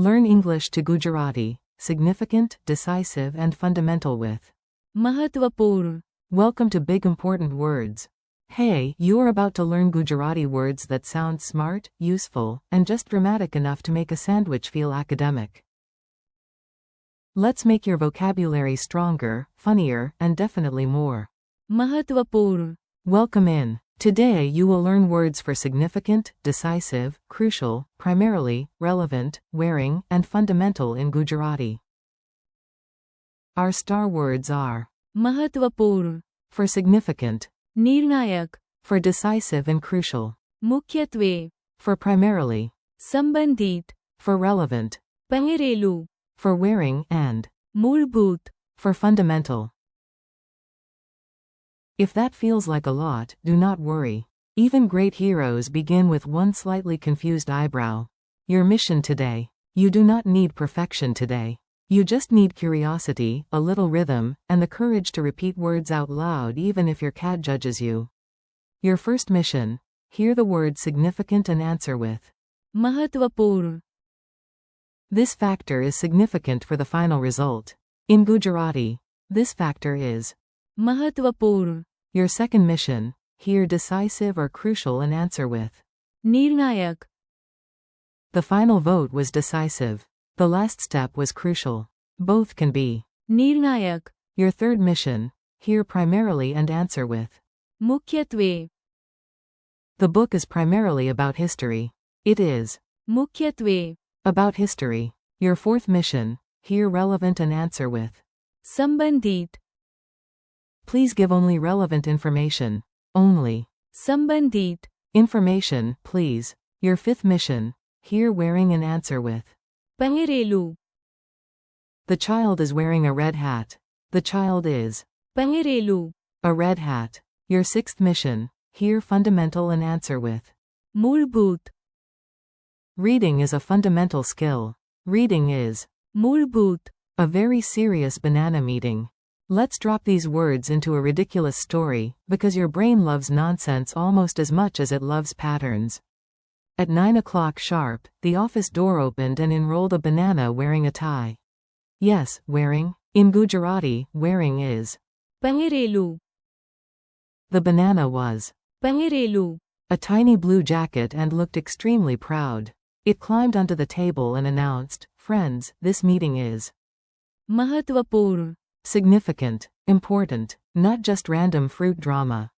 Learn English to Gujarati, significant, decisive and fundamental with. महत्वपूर्ण. Welcome to Big Important Words. Hey, you are about to learn Gujarati words that sound smart, useful, and just dramatic enough to make a sandwich feel academic. Let's make your vocabulary stronger, funnier, and definitely more. महत्वपूर्ण. Welcome in. Today you will learn words for significant, decisive, crucial, primarily, relevant, wearing, and fundamental in Gujarati. Our star words are महत्वपूर्ण. for significant, निर्णायक. for decisive and crucial, मुख्यत्वे. for primarily, संबंधित. for relevant, પહેરેલું. for wearing, and मूलभूत. for fundamental. If that feels like a lot, do not worry. Even great heroes begin with one slightly confused eyebrow. Your mission today. You do not need perfection today. You just need curiosity, a little rhythm, and the courage to repeat words out loud even if your cat judges you. Your first mission. Hear the word significant and answer with. महत्वपूर्ण. This factor is significant for the final result. In Gujarati, this factor is. महत्वपूर्ण. Your second mission. Hear decisive or crucial and answer with. निर्णायक. The final vote was decisive. The last step was crucial. Both can be. निर्णायक. Your third mission. Hear primarily and answer with. मुख्यत्वे. The book is primarily about history. It is. मुख्यत्वे. About history. Your fourth mission. Hear relevant and answer with. संबंधित. Please give only relevant information. Only. संबंधित. Information, please. Your fifth mission. Hear wearing and answer with. પહેરેલું. The child is wearing a red hat. The child is. પહેરેલું. A red hat. Your sixth mission. Hear fundamental and answer with. मूलभूत. Reading is a fundamental skill. Reading is. मूलभूत. A very serious banana meeting. Let's drop these words into a ridiculous story, because your brain loves nonsense almost as much as it loves patterns. At 9 o'clock sharp, the office door opened and enrolled a banana wearing a tie. Yes, wearing. In Gujarati, wearing is. પહેરેલું. The banana was. પહેરેલું. A tiny blue jacket and looked extremely proud. It climbed onto the table and announced, "Friends, this meeting is महत्वपूर्ण. significant, important, not just random fruit drama."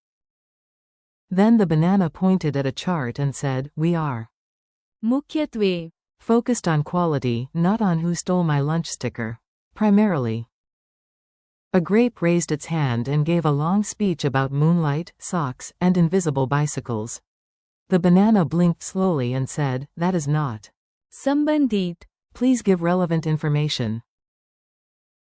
Then the banana pointed at a chart and said, "We are मुख्यत्वे. focused on quality, not on who stole my lunch sticker. Primarily." A grape raised its hand and gave a long speech about moonlight, socks, and invisible bicycles. The banana blinked slowly and said, "That is not संबंधित. Please give relevant information."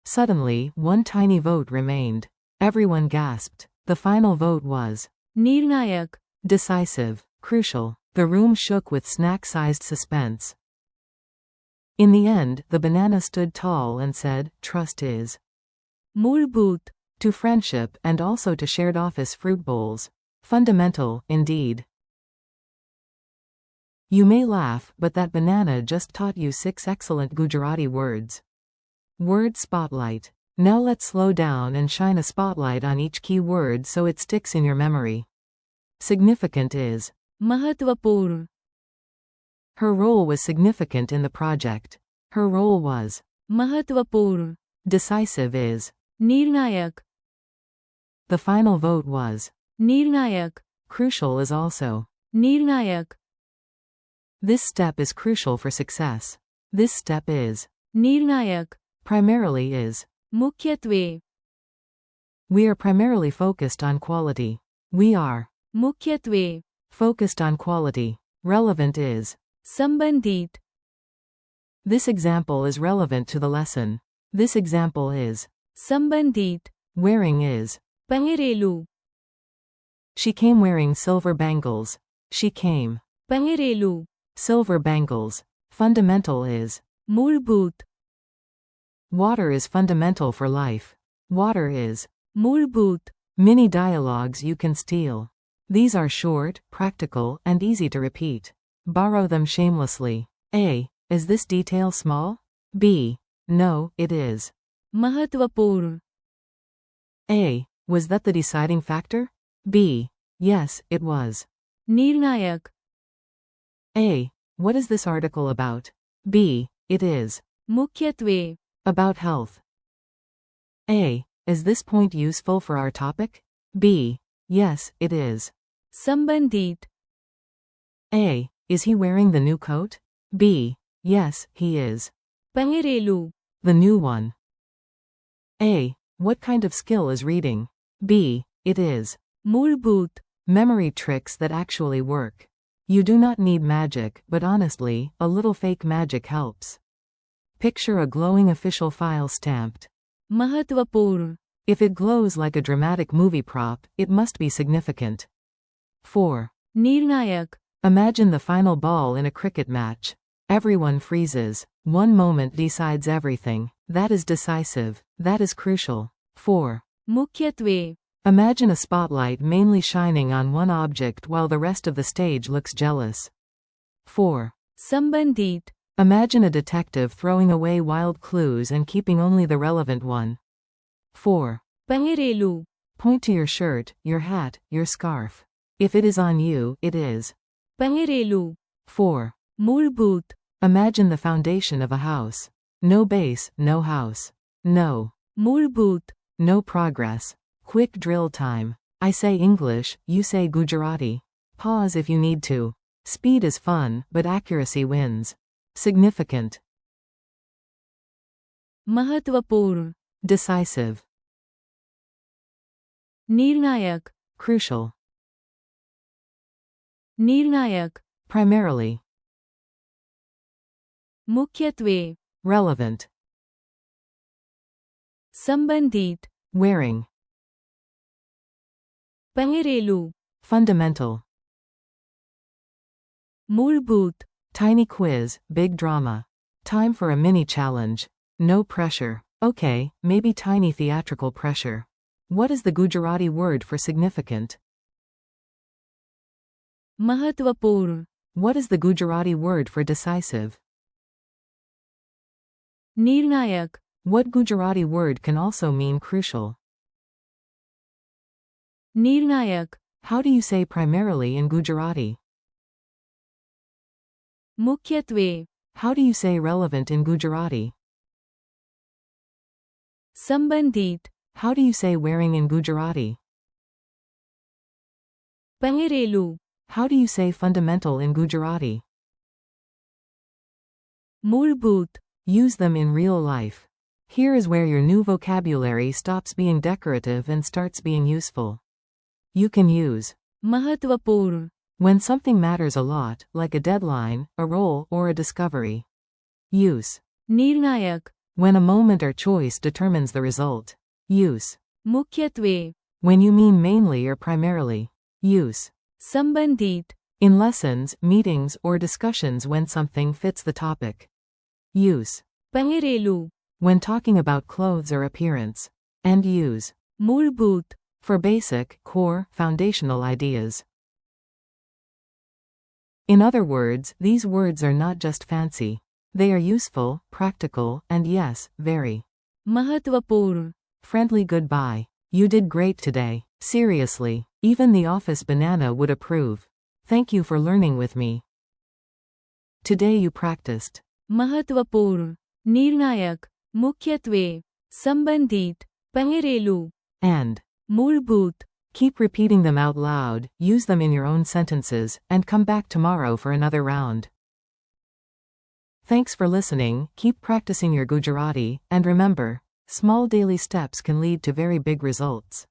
Suddenly, one tiny vote remained. Everyone gasped. The final vote was निर्णायक. decisive, crucial. The room shook with snack-sized suspense. In the end, the banana stood tall and said, "Trust is मूलभूत. to friendship and also to shared office fruit bowls. Fundamental, indeed." You may laugh, but that banana just taught you 6 excellent Gujarati words. Word spotlight. Now let's slow down and shine a spotlight on each key word so it sticks in your memory. Significant is. महत्वपूर्ण. Her role was significant in the project. Her role was. महत्वपूर्ण. Decisive is. निर्णायक. The final vote was. निर्णायक. Crucial is also. निर्णायक. This step is crucial for success. This step is. निर्णायक. Primarily is. मुख्यत्वे. We are primarily focused on quality. We are. मुख्यत्वे. Focused on quality. Relevant is. संबंधित. This example is relevant to the lesson. This example is. संबंधित. Wearing is. પહેરેલું. She came wearing silver bangles. She came. પહેરેલું. Silver bangles. Fundamental is. मूलभूत. Water is fundamental for life. Water is. मूलभूत. Mini dialogues you can steal. These are short, practical, and easy to repeat. Borrow them shamelessly. A. Is this detail small? B. No, it is. महत्वपूर्ण, A. Was that the deciding factor? B. Yes, it was. निर्णायक, A. What is this article about? B. It is. मुख्यत्वे, About health. A. Is this point useful for our topic? B. Yes, it is. संबंधित, A. Is he wearing the new coat? B. Yes, he is. पहेरेलू, The new one. A. What kind of skill is reading? B. It is. मूलभूत, Memory tricks that actually work. You do not need magic, but honestly, a little fake magic helps. Picture a glowing official file stamped. महत्वपूर्ण, If it glows like a dramatic movie prop, it must be significant. 4. निर्णायक, Imagine the final ball in a cricket match. Everyone freezes. One moment decides everything. That is decisive. That is crucial. 4. मुख्यत्वे, Imagine a spotlight mainly shining on one object while the rest of the stage looks jealous. 4. संबंधित, Imagine a detective throwing away wild clues and keeping only the relevant one. 4. पहेरेलू, Point to your shirt, your hat, your scarf. If it is on you, it is. पहेरेलू, 4. मूलभूत, Imagine the foundation of a house. No base, no house. No. मूलभूत, No progress. Quick drill time. I say English, you say Gujarati. Pause if you need to. Speed is fun, but accuracy wins. Significant. महत्वपूर्ण, Decisive. निर्णायक, Crucial. निर्णायक, Primarily. मुख्यत्वे, Relevant. संबंधित, Wearing. पहेरेलू, Fundamental. मूलभूत, Tiny quiz, big drama. Time for a mini challenge. No pressure. Okay, maybe tiny theatrical pressure. What is the Gujarati word for significant? महत्वपूर्ण, What is the Gujarati word for decisive? निर्णायक, What Gujarati word can also mean crucial? निर्णायक, How do you say primarily in Gujarati? मुख्यत्वे, How do you say relevant in Gujarati? संबंधित, How do you say wearing in Gujarati? पहेरेलू, How do you say fundamental in Gujarati? मूलभूत, Use them in real life. Here is where your new vocabulary stops being decorative and starts being useful. You can use महत्वपूर्ण, when something matters a lot, like a deadline, a role, or a discovery. Use निर्णायक, when a moment or choice determines the result. Use मुख्यत्वे, when you mean mainly or primarily. Use संबंधित, in lessons, meetings, or discussions when something fits the topic. Use पहेरेलू, when talking about clothes or appearance. And use मूलभूत, for basic, core, foundational ideas. In other words, these words are not just fancy. They are useful, practical, and yes, very महत्वपूर्ण, friendly. Goodbye. You did great today. Seriously, even the office banana would approve. Thank you for learning with me. Today you practiced. महत्वपूर्ण, निर्णायक, मुख्यत्वे, संबंधित, पहेरेलू, And मूलभूत, keep repeating them out loud, use them in your own sentences, and come back tomorrow for another round. Thanks for listening, keep practicing your Gujarati, and remember, small daily steps can lead to very big results.